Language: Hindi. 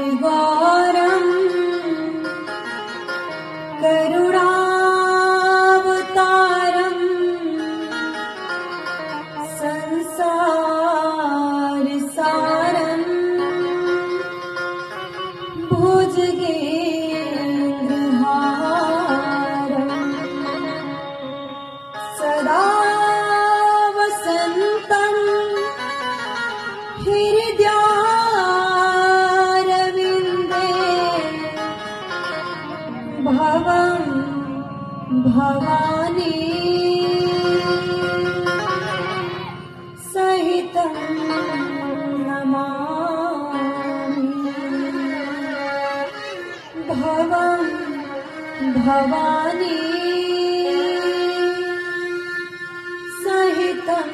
कर्पूरगौरम् करुणावतारम् संसारसारम् भुजगेन्द्रहारम् सदा वसन्तम् हृदयारविन्दे भवं भवानी सहितं नमामि भवं भवानी सहितं